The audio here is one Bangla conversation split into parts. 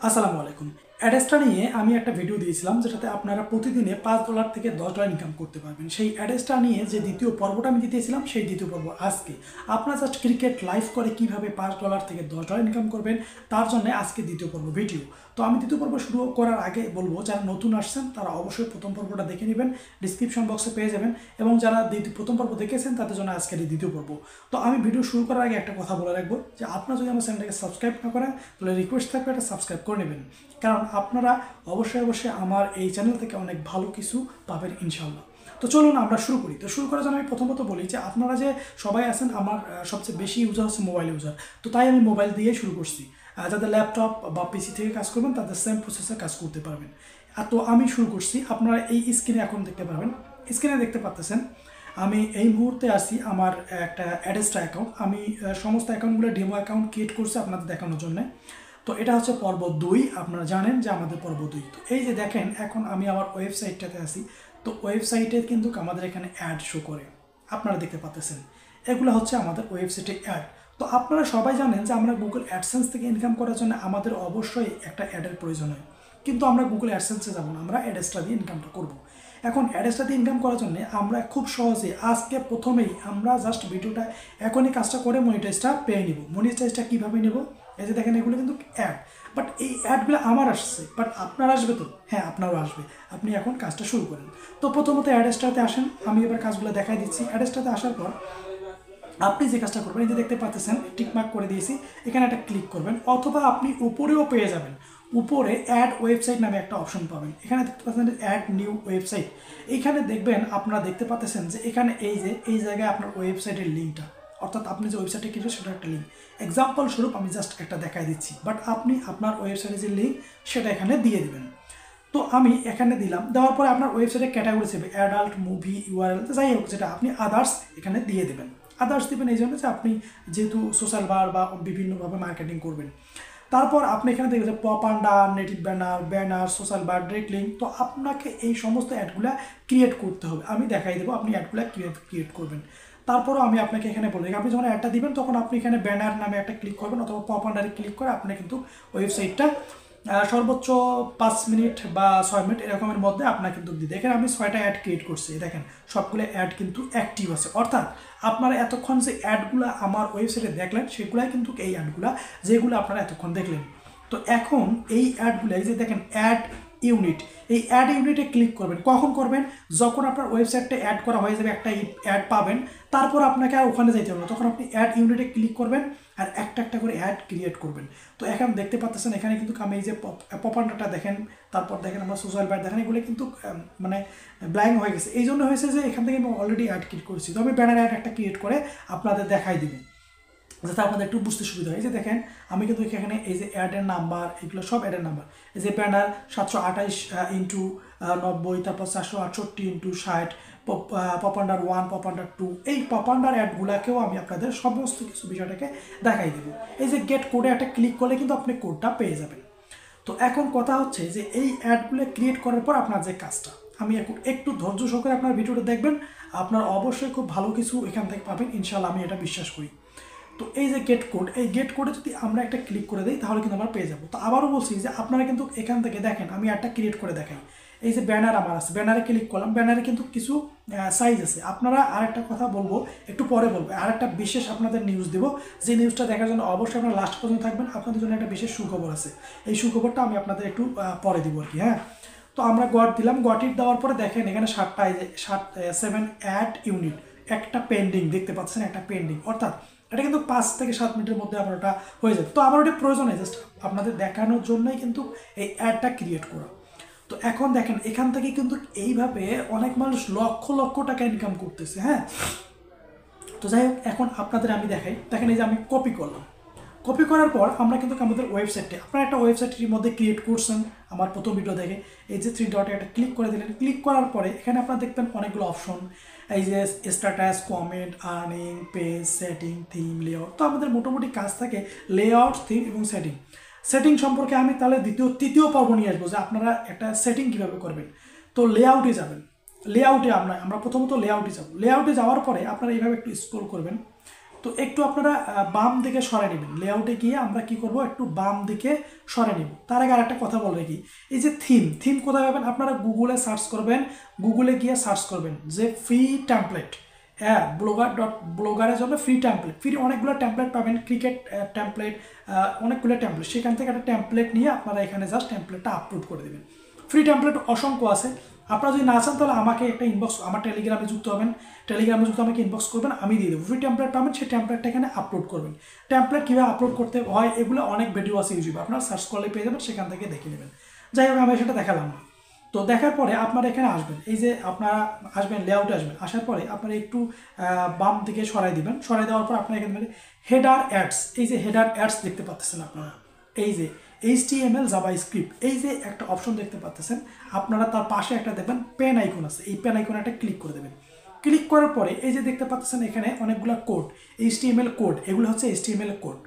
আসসালামু আলাইকুম। অ্যাডেসটা নিয়ে আমি একটা ভিডিও দিয়েছিলাম যেটাতে আপনারা প্রতিদিনে $5 থেকে $10 ইনকাম করতে পারবেন। সেই অ্যাডেসটা নিয়ে যে দ্বিতীয় পর্বটা আমি দিতেছিলাম সেই দ্বিতীয় পর্ব আজকে। আপনারা জাস্ট ক্রিকেট লাইভ করে কিভাবে $5 থেকে $10 ইনকাম করবেন তার জন্য আজকে দ্বিতীয় পর্ব ভিডিও। তো আমি দ্বিতীয় পর্ব শুরু করার আগে বলবো যারা নতুন আসছেন তারা অবশ্যই প্রথম পর্বটা দেখে নেবেন, ডিসক্রিপশন বক্সে পেয়ে যাবেন, এবং যারা প্রথম পর্ব দেখেছেন তাদের জন্য আজকের এই দ্বিতীয় পর্ব। তো আমি ভিডিও শুরু করার আগে একটা কথা বলে রাখবো যে আপনারা যদি আমার চ্যানেলটাকে সাবস্ক্রাইব না করেন তাহলে রিকোয়েস্ট থাকবে এটা সাবস্ক্রাইব করে নেবেন, কারণ আপনারা অবশ্যই আমার এই চ্যানেল থেকে অনেক ভালো কিছু পাবেন ইনশাল্লাহ। তো চলুন আমরা শুরু করি। তো শুরু করার জন্য আমি প্রথমত বলি যে আপনারা যে সবাই আছেন, আমার সবচেয়ে বেশি ইউজার হচ্ছে মোবাইল ইউজার, তো তাই আমি মোবাইল দিয়ে শুরু করছি। যাদের ল্যাপটপ বা পিসি থেকে কাজ করবেন তাদের সেম প্রসেসে কাজ করতে পারবেন। তো আমি শুরু করছি, আপনারা এই স্ক্রিনে এখন দেখতে পারবেন, স্ক্রিনে দেখতে পাচ্ছেন আমি এই মুহূর্তে আসি আমার একটা অ্যাডেস্টা অ্যাকাউন্ট। আমি সমস্ত অ্যাকাউন্টগুলো ডেমো অ্যাকাউন্ট ক্রিয়েট করছি আপনাদের দেখানোর জন্য। তো এটা হচ্ছে পর্ব 2, আপনারা জানেন যে আমাদের পর্ব 2। তো এই যে দেখেন এখন আমি আমার ওয়েবসাইটটাতে আসি। তো ওয়েবসাইটে কিন্তু আমাদের এখানে অ্যাড শো করে, আপনারা দেখতে পাচ্ছেন এগুলো হচ্ছে আমাদের ওয়েবসাইটে অ্যাড। তো আপনারা সবাই জানেন যে আমরা গুগল অ্যাডসেন্স থেকে ইনকাম করার জন্য আমাদের অবশ্যই একটা অ্যাডের প্রয়োজন হয়, কিন্তু আমরা গুগল অ্যাডসেন্সে যাবো না, আমরা অ্যাডেসটা দিয়ে ইনকামটা করব। এখন অ্যাডেসটা দিয়ে ইনকাম করার জন্য আমরা খুব সহজে আজকে প্রথমেই আমরা জাস্ট ভিডিওটা এখনই কাজটা করে মনিটাইজটা পেয়ে নিব। মনিটাইজটা কীভাবে নেব? এই যে দেখেন এগুলো কিন্তু অ্যাড, বাট এই অ্যাডগুলো আমার আসছে, বাট আপনার আসবে তো? হ্যাঁ, আপনারও আসবে। আপনি এখন কাজটা শুরু করেন। তো প্রথমত অ্যাডেসটাতে আসেন, আমি এবার কাজগুলো দেখাই দিচ্ছি। অ্যাডেসটাতে আসার পর আপনি যে কাজটা করবেন, এই যে দেখতে পাচ্ছেন টিকমার্ক করে দিয়েছি, এখানে একটা ক্লিক করবেন, অথবা আপনি উপরেও পেয়ে যাবেন, উপরে অ্যাড ওয়েবসাইট নামে একটা অপশন পাবেন। এখানে দেখতে পাচ্ছেন অ্যাড নিউ ওয়েবসাইট। এইখানে দেখবেন আপনারা দেখতে পাচ্ছেন যে এখানে এই জায়গায় আপনার ওয়েবসাইটের লিঙ্কটা, অর্থাৎ আপনি যে ওয়েবসাইটে কিনবেন সেটা একটা লিঙ্ক। এক্সাম্পল স্বরূপ আমি জাস্ট একটা দেখাই দিচ্ছি, বাট আপনি আপনার ওয়েবসাইটের যে লিঙ্ক সেটা এখানে দিয়ে দিবেন। তো আমি এখানে দিলাম, দেওয়ার পরে আপনার ওয়েবসাইটের ক্যাটাগরি হিসেবে অ্যাডাল্ট, মুভি, ইউআরএল, যাই হোক যেটা আপনি আদার্স এখানে দিয়ে দেবেন। আদার্স দেবেন এই জন্য যে আপনি যেহেতু সোশ্যাল বার বা বিভিন্নভাবে মার্কেটিং করবেন। তারপর আপনি এখানে দেখবেন যে প্রপাগান্ডা, নেটিভ ব্যানার, সোশ্যাল বার, ডাইরেক্ট লিঙ্ক। তো আপনাকে এই সমস্ত অ্যাডগুলো ক্রিয়েট করতে হবে, আমি দেখাই দেবো আপনি অ্যাডগুলো ক্রিয়েট করবেন। তারপরও আমি আপনাকে এখানে বলি, আপনি যখন অ্যাডটা দিবেন তখন আপনি এখানে ব্যানার নামে একটা ক্লিক করবেন, অথবা প্রপাগান্ডারে ক্লিক করে আপনি কিন্তু ওয়েবসাইটটা সর্বোচ্চ 5 মিনিট বা 6 মিনিট এরকমের মধ্যে আপনার কিন্তু দেখেন আমি 6টা অ্যাড ক্রিয়েট করছি। দেখেন সবগুলো অ্যাড কিন্তু অ্যাক্টিভ আছে, অর্থাৎ আপনারা এতক্ষণ যে অ্যাডগুলো আমার ওয়েবসাইটে দেখলেন সেগুলাই কিন্তু এই অ্যাডগুলো যেগুলো আপনারা এতক্ষণ দেখলেন। তো এখন এই অ্যাডগুলো, এই যে দেখেন অ্যাড ইউনিট, এই অ্যাড ইউনিটে ক্লিক করবেন। কখন করবেন? যখন আপনার ওয়েবসাইটটা অ্যাড করা হয়ে যাবে, একটা অ্যাড পাবেন, তারপর আপনাকে আর ওখানে যেতে হবে না, তখন আপনি অ্যাড ইউনিটে ক্লিক করবেন আর একটা একটা করে অ্যাড ক্রিয়েট করবেন। তো এখন দেখতে পাচ্ছেন এখানে কিন্তু আমি এই যে প্রপাগান্ডাটা দেখেন, তারপর দেখেন আমরা সোশ্যাল ব্যাড দেখেন, এগুলো কিন্তু মানে ব্ল্যাঙ্ক হয়ে গেছে। এই জন্য হয়েছে যে এখান থেকে আমি অলরেডি অ্যাড ক্রিয়েট করেছি। তো আমি ব্যানার অ্যাড একটা ক্রিয়েট করে আপনাদের দেখাই দিব যাতে আপনাদের একটু বুঝতে সুবিধা হয়। এই যে দেখেন আমি কিন্তু এখানে এই যে অ্যাডের নাম্বার, এগুলো সব অ্যাডের নাম্বার। এই যে ব্যানার 728x90, তারপর 468x60, পপান্ডার 1, পপান্ডার 2, এই পপান্ডার অ্যাডগুলোকেও আমি আপনাদের সমস্ত কিছু বিষয়টাকে দেখাই দেবো। এই যে গেট কোডে একটা ক্লিক করলে কিন্তু আপনি কোডটা পেয়ে যাবেন। তো এখন কথা হচ্ছে যে এই অ্যাডগুলো ক্রিয়েট করার পর আপনার যে কাজটা, আমি একটু ধৈর্য সহকারে আপনার ভিডিওটা দেখবেন, আপনার অবশ্যই খুব ভালো কিছু এখান থেকে পাবেন ইনশাল্লাহ, আমি এটা বিশ্বাস করি। তো এই যে গেট কোড, এই গেট কোডে যদি আমরা একটা ক্লিক করে দিই তাহলে কিন্তু আমরা পেয়ে যাবো। তো আবারও বলছি যে আপনারা কিন্তু এখান থেকে দেখেন আমি একটা ক্রিয়েট করে দেখাই। এই যে ব্যানার আমার আছে, ব্যানারে ক্লিক করলাম, ব্যানারে কিন্তু কিছু সাইজ আছে। আপনারা আরেকটা কথা বলবো, একটু পরে বলবো, আরেকটা বিশেষ আপনাদের নিউজ দেবো, যে নিউজটা দেখার জন্য অবশ্যই আপনারা লাস্ট পর্যন্ত থাকবেন। আপনাদের জন্য একটা বিশেষ সুখবর আছে, এই সুখবরটা আমি আপনাদের একটু পরে দিব আর কি। হ্যাঁ, তো আমরা গট দিলাম, গটিট দেওয়ার পরে দেখেন এখানে 7টা, এই যে 7 অ্যাড ইউনিট, একটা পেন্ডিং দেখতে পাচ্ছেন, একটা পেন্ডিং, অর্থাৎ এটা কিন্তু 5 থেকে 7 মিনিটের মধ্যে আমার ওটা হয়ে যাবে। তো আমার ওটা প্রয়োজন নেই, জাস্ট আপনাদের দেখানোর জন্যই কিন্তু এই অ্যাডটা ক্রিয়েট করা। তো এখন দেখেন এখান থেকে কিন্তু এইভাবে অনেক মানুষ লক্ষ লক্ষ টাকা ইনকাম করতেছে। হ্যাঁ, তো যাই হোক এখন আপনাদের আমি দেখাই। দেখেন এই যে আমি কপি করলাম, কপি করার পর আমরা কিন্তু আমাদের ওয়েবসাইটে, আপনারা একটা ওয়েবসাইটের মধ্যে ক্রিয়েট করছেন আমার প্রথম ভিডিও দেখে, এই যে 3 ডটে একটা ক্লিক করে দিলেন। ক্লিক করার পরে এখানে আপনারা দেখবেন অনেকগুলো অপশন, এই যে status, comment, earning, page, setting, theme, layout. তো আমাদের মোটামুটি কাজ থাকে লেআউট, থিম এবং সেটিং। সেটিং সম্পর্কে আমি তাহলে তৃতীয় পর্ব নিয়ে আসবো যে আপনারা একটা সেটিং কীভাবে করবেন। তো লেআউটে যাবেন, লেআউটে আমরা প্রথমত লেআউটে যাব। লেআউটে যাওয়ার পরে আপনারা এইভাবে একটু স্ক্রল করবেন। তো তো একটু আপনারা বাম দিকে সরে নেবেন। লেআউটে গিয়ে আমরা কি করব, একটু বাম দিকে সরে নেব। তার আগে আরেকটা কথা বলে রাখি, এই যে থিম কোথায় পাবেন, আপনারা গুগলে সার্চ করবেন, গুগলে গিয়ে সার্চ করবেন যে ফ্রি টেমপ্লেট, হ্যাঁ, ব্লগারের জন্য ফ্রি টেমপ্লেট, ফ্রি অনেকগুলো টেমপ্লেট পাবেন, ক্রিকেট টেমপ্লেট, অনেকগুলো টেমপ্লেট, সেখান থেকে একটা টেমপ্লেট নিয়ে আপনারা এখানে জাস্ট টেমপ্লেটটা আপলোড করে দেবেন। ফ্রি টেমপ্লেট অসংখ্য আছে, আপনারা যদি না চান তাহলে আমাকে একটা ইনবক্স, আমার টেলিগ্রামে যুক্ত হবেন, টেলিগ্রামে যুক্ত আমাকে ইনবক্স করবেন, আমি দিয়ে দেবো। ফ্রি টেমপ্লেট পাবেন, সেই টেমপ্লেটটা এখানে আপলোড করবেন। টেমপ্লেট কীভাবে আপলোড করতে হয় এগুলো অনেক ভিডিও আছে ইউটিউবে, আপনারা সার্চ করলে পেয়ে যাবেন, সেখান থেকে দেখে নেবেন। যাই হোক, আমি সেটা দেখালাম না। তো দেখার পরে আপনারা এখানে আসবেন, এই যে আপনারা আসবেন, লেআউটে আসবেন, আসার পরে আপনারা একটু বাম দিকে সরাই দিবেন। সরাই দেওয়ার পর আপনারা এখানে হেডার অ্যাডস, এই যে হেডার অ্যাডস দেখতে পাচ্ছেন আপনারা, এই যে HTML জাভাস্ক্রিপ্ট, এই যে একটা অপশন দেখতে পাচ্ছেন আপনারা, তার পাশে একটা দেখবেন পেন আইকন আছে, এই পেন আইকনে একটা ক্লিক করে দেবেন। ক্লিক করার পরে এই যে দেখতে পাচ্ছেন এখানে অনেকগুলো কোড, HTML কোড, এগুলো হচ্ছে HTML কোড।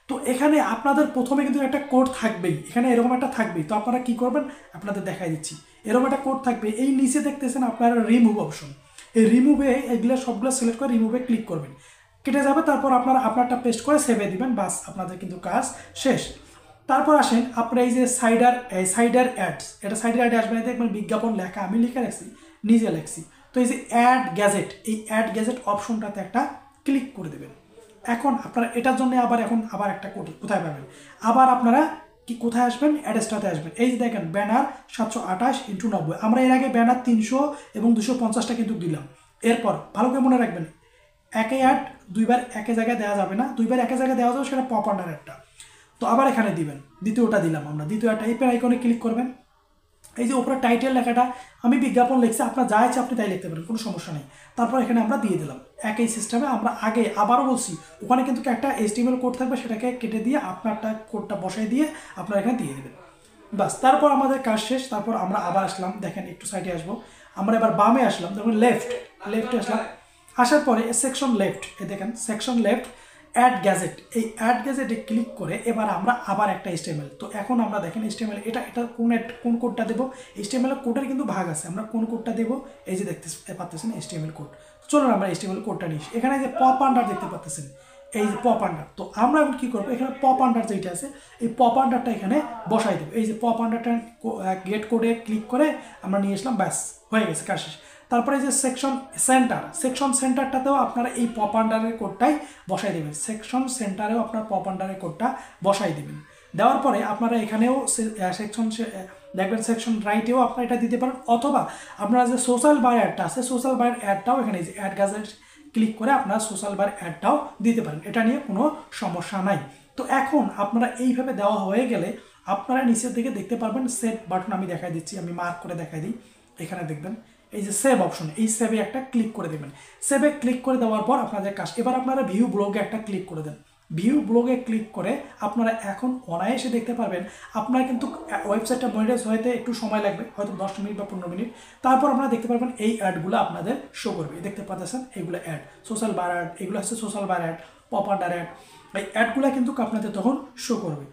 তো এখানে আপনাদের প্রথমে কিন্তু একটা কোড থাকবেই, এখানে এরকম একটা থাকবেই। তো আপনারা কি করবেন, আপনাদের দেখাই দিচ্ছি, এরকম একটা কোড থাকবে। এই নিচে দেখতেছেন আপনারা রিমুভ অপশন, এই রিমুভে এগুলো সবগুলো সিলেক্ট করে রিমুভে ক্লিক করবেন, কেটে যাবে। তারপর আপনারা আপনারটা পেস্ট করে সেভে দিবেন, বাস আপনাদের কিন্তু কাজ শেষ। তারপর আসেন আপনারা এই যে সাইডার অ্যাডস, এটা সাইডার অ্যাড আসবে, দেখবেন বিজ্ঞাপন লেখা, আমি লিখে রাখছি, নিজে লেখছি। তো এই যে অ্যাড গ্যাজেট, এই অ্যাড গ্যাজেট অপশনটাতে একটা ক্লিক করে দেবেন। এখন আপনারা এটার জন্য আবার একটা কোথায় পাবেন, আবার আপনারা কি কোথায় আসবেন, অ্যাড্রেসটাতে আসবেন। এই যে দেখেন ব্যানার 728x90, আমরা এর আগে ব্যানার 300 এবং 250টা কিন্তু দিলাম। এরপর ভালো করে মনে রাখবেন, একে অ্যাড দুইবার একে জায়গায় দেওয়া যাবে না, দুইবার একে জায়গায় দেওয়া যাবে, সেটা পপ আন্ডার একটা। তো আবার এখানে দিবেন, দ্বিতীয়টা দিলাম আমরা, দ্বিতীয়টা এই পেন আইকনে ক্লিক করবেন। এই যে উপরে টাইটেল লেখাটা, আমি বিজ্ঞাপন লিখছি, আপনার যা ইচ্ছে আপনি তাই লিখতে পারেন, কোনো সমস্যা নেই। তারপর এখানে আমরা দিয়ে দিলাম একই সিস্টেমে। আমরা আগে আবারও বলছি, ওখানে কিন্তু একটা HTML কোড থাকবে, সেটাকে কেটে দিয়ে আপনারটা কোডটা বসাই দিয়ে আপনারা এখানে দিয়ে দেবেন, বাস। তারপর আমাদের কাজ শেষ। তারপর আমরা আবার আসলাম, দেখেন একটু সাইডে আসবো, আমরা এবার বামে আসলাম, দেখুন লেফটে আসলাম। আসার পরে সেকশন লেফট, এ দেখেন সেকশন লেফট অ্যাড গ্যাজেট, এই অ্যাড গ্যাজেটে ক্লিক করে এবার আমরা আবার একটা HTML, তো এখন আমরা দেখেন HTML এটা কোন কোডটা দেবো, HTML কোডের কিন্তু ভাগ আছে, আমরা কোন কোডটা দেবো, এই যে দেখতে পাচ্ছেন HTML কোড। চলুন আমরা HTML কোডটা নিই। এখানে যে পপ আন্ডার দেখতে পাচ্ছেন, এই যে পপ আন্ডার, তো আমরা এখন কী করবো, এখানে পপ আন্ডার যেটা আছে, এই পপ আন্ডারটা এখানে বসাই দেবো। এই যে পপ আন্ডারটা গেট কোডে ক্লিক করে আমরা নিয়ে আসলাম, ব্যাস হয়ে গেছে, কাজ শেষ। তারপরে যে সেকশন সেন্টারটাতেও আপনারা এই পপ আন্ডারের কোডটাই বসাই দেবেন, সেকশন সেন্টারেও আপনার পপ আন্ডারের কোডটা বসাই দেবেন। দেওয়ার পরে আপনারা এখানেও সেকশন দেখবেন, সেকশন রাইটেও আপনারা এটা দিতে পারেন, অথবা আপনারা যে সোশ্যাল বার অ্যাডটা আছে, সোশ্যাল বার অ্যাডটাও এখানে যে অ্যাড গ্যাজেট ক্লিক করে আপনারা সোশ্যাল বার অ্যাডটাও দিতে পারেন, এটা নিয়ে কোনো সমস্যা নাই। তো এখন আপনারা এইভাবে দেওয়া হয়ে গেলে আপনারা নিচের দিকে দেখতে পারবেন সেভ বাটন, আমি দেখাই দিচ্ছি, আমি মার্ক করে দেখাই দিই। এখানে দেখবেন এই যে সেভ অপশন, এই সেভে একটা ক্লিক করে দেবেন। সেভে ক্লিক করে দেওয়ার পর আপনাদের কাজ, এবার আপনারা ভিউ ব্লগে একটা ক্লিক করে দেন। ভিউ ব্লগে ক্লিক করে আপনারা এখন অনায়াসে দেখতে পারবেন, আপনারা কিন্তু ওয়েবসাইটটা মনিটাইজ হতে একটু সময় লাগবে, হয়তো 10 মিনিট বা 15 মিনিট। তারপর আপনারা দেখতে পারবেন এই অ্যাডগুলো আপনাদের শো করবে, দেখতে পাচ্ছেন এগুলো অ্যাড, সোশ্যাল বার অ্যাড, এগুলো হচ্ছে social bar ad, pop under ad, এই অ্যাডগুলো কিন্তু আপনাদের তখন শো করবে।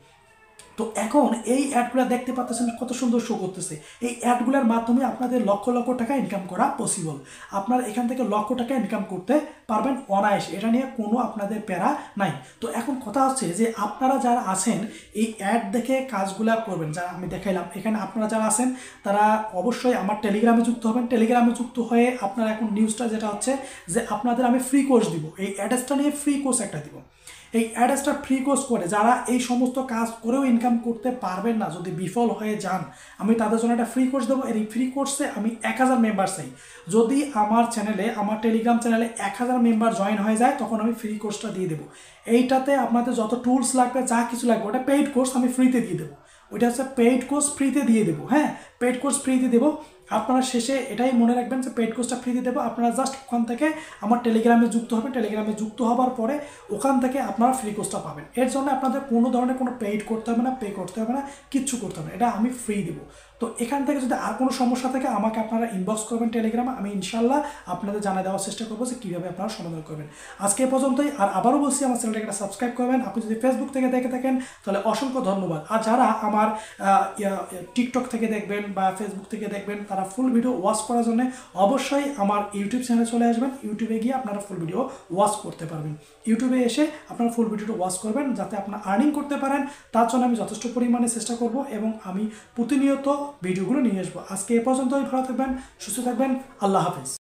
তো এখন এই অ্যাডগুলো দেখতে পাচ্ছেন কত সুন্দর শো করতেছে, এই অ্যাডগুলোর মাধ্যমে আপনাদের লক্ষ লক্ষ টাকা ইনকাম করা পসিবল। আপনারা এখান থেকে লক্ষ টাকা ইনকাম করতে পারবেন অনায়াসে, এটা নিয়ে কোনো আপনাদের প্যারা নাই। তো এখন কথা হচ্ছে যে আপনারা যারা আছেন এই অ্যাড দেখে কাজগুলো করবেন, যারা আমি দেখাইলাম, এখানে আপনারা যারা আছেন তারা অবশ্যই আমার টেলিগ্রামে যুক্ত হবেন। টেলিগ্রামে যুক্ত হয়ে আপনারা এখন নিউজটা যেটা হচ্ছে যে আপনাদের আমি ফ্রি কোর্স দিব, এই অ্যাড্রেসটা নিয়ে ফ্রি কোর্স একটা দিব। এই অ্যাড্রেসটা ফ্রি কোর্স করে যারা এই সমস্ত কাজ করেও ইনকাম করতে পারবেন না, যদি বিফল হয়ে যান, আমি তাদের জন্য একটা ফ্রি কোর্স দেবো। এই ফ্রি কোর্সে আমি 1000 মেম্বার চাই। যদি আমার চ্যানেলে, আমার টেলিগ্রাম চ্যানেলে 1000 মেম্বার জয়েন হয়ে যায়, তখন আমি ফ্রি কোর্সটা দিয়ে দেবো। এইটাতে আপনাদের যত টুলস লাগবে, যা কিছু লাগবে, ওটা পেইড কোর্স আমি ফ্রিতে দিয়ে দেবো। ওইটা হচ্ছে পেইড কোর্স ফ্রিতে দিয়ে দেবো, হ্যাঁ, পেইড কোর্স ফ্রিতে দেবো। আপনারা শেষে এটাই মনে রাখবেন যে পেইড কোর্সটা ফ্রিতে দেবো, আপনারা জাস্ট ওখান থেকে আমার টেলিগ্রামে যুক্ত হবেন। টেলিগ্রামে যুক্ত হওয়ার পরে ওখান থেকে আপনারা ফ্রি কোর্সটা পাবেন। এর জন্য আপনাদের কোনো ধরনের কোনো পেইড করতে হবে না, পে করতে হবে না, কিচ্ছু করতে হবে না, এটা আমি ফ্রি দেবো। তো এখান থেকে যদি আর কোনো সমস্যা থাকে আমাকে আপনারা ইনবক্স করবেন টেলিগ্রামে, আমি ইনশাল্লাহ আপনাদের জানা দেওয়ার চেষ্টা করবো যে কীভাবে আপনারা সমাধান করবেন। আজকে এ পর্যন্তই। আর আবারও বলছি, আমার চ্যানেলটাকে একটা সাবস্ক্রাইব করবেন। আপনি যদি ফেসবুক থেকে দেখে থাকেন তাহলে অসংখ্য ধন্যবাদ। আর যারা আমার টিকটক থেকে দেখবেন বা ফেসবুক থেকে দেখবেন, তারা তারা ফুল ভিডিও ওয়াচ করার জন্য অবশ্যই আমার ইউটিউব চ্যানেলে চলে আসবেন। ইউটিউবে গিয়ে আপনারা ফুল ভিডিও ওয়াচ করতে পারবেন। ইউটিউবে এসে আপনারা ফুল ভিডিওটা ওয়াচ করবেন যাতে আপনারা আর্নিং করতে পারেন। তার জন্য আমি যথেষ্ট পরিমাণে চেষ্টা করব এবং আমি প্রতিনিয়ত ভিডিওগুলো নিয়ে আসবো। আজকে এ পর্যন্তই। ভালো থাকবেন, সুস্থ থাকবেন। আল্লাহ হাফেজ।